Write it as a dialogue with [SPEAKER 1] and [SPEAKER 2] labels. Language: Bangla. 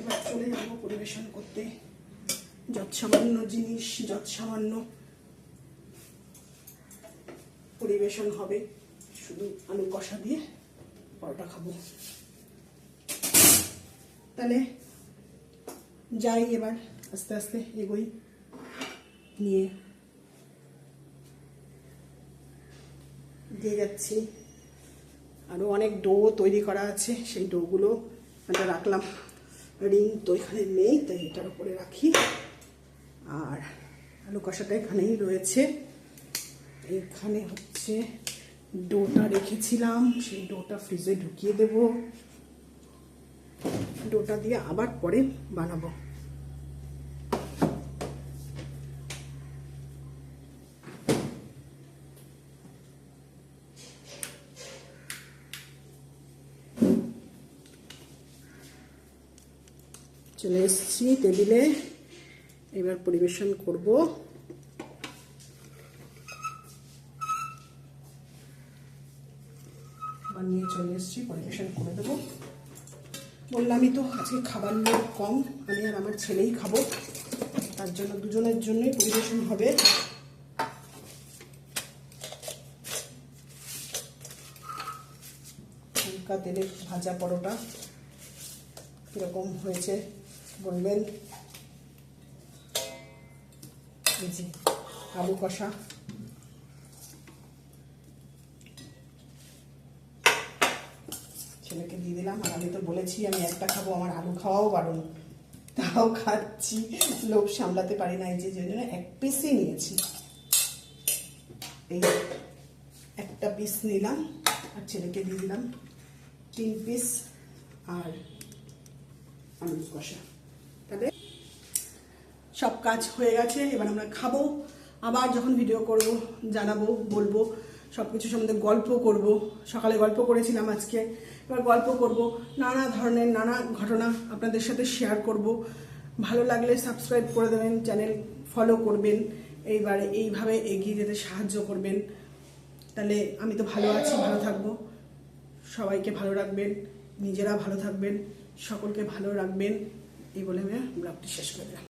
[SPEAKER 1] এবার চলে যাব পরিবেশন করতে। যত সামান্য জিনিস, যত সামান্য পরিবেশন হবে। শুধু আলু কষা দিয়ে পরোটা খাবো। তাহলে যাই, এবার আস্তে আস্তে এগোই নিয়ে দিয়ে যাচ্ছি। আরও অনেক ডো তৈরি করা আছে, সেই ডোগুলো এটা রাখলাম। রিং তো এখানে নেই, তাই এটার উপরে রাখি। আর আলু কষাটা এখানেই রয়েছে। এখানে হচ্ছে ডোটা রেখেছিলাম, সেই ডোটা ফ্রিজে ঢুকিয়ে দেব। ডোটা দিয়ে আবার পরে বানাবো। চলে এসেছি টেবিলে, এবার পরিবেশন করব। বানিয়ে চলে এসেছি, পরিবেশন করে দেবো। বললামই তো আজকে খাবার লোক কম, আমি আর আমার ছেলেই খাবো, তার জন্য দুজনের জন্যই পরিবেশন হবে। হালকা তেলে ভাজা পরোটা কীরকম হয়েছে বলবেন। এই যে আলু কষা, ছেলেকে দিয়ে দিলাম। আর আমি তো বলেছি আমি একটা খাবো, আমার আলু খাওয়াও বারণ, তাও খাচ্ছি, লোভ সামলাতে পারি না। এই যে জন্য এক পিসই নিয়েছি, এই একটা পিস নিলাম আর ছেলেকে দিয়ে দিলাম 3 পিস আর আলু কষা। তাহলে সব কাজ হয়ে গেছে, এবার আমরা খাবো। আবার যখন ভিডিও করব জানাবো, বলবো, সব কিছু সম্বন্ধে গল্প করব। সকালে গল্প করেছিলাম, আজকে এবার গল্প করব, নানা ধরনের নানা ঘটনা আপনাদের সাথে শেয়ার করব। ভালো লাগলে সাবস্ক্রাইব করে দেবেন, চ্যানেল ফলো করবেন, এইভাবে এগিয়ে যেতে সাহায্য করবেন। তাহলে আমি তো ভালো আছি, ভালো থাকবো। সবাইকে ভালো রাখবেন, নিজেরা ভালো থাকবেন, সকলকে ভালো রাখবেন। এই বলে আমি ব্লগটি শেষ করে দিলাম।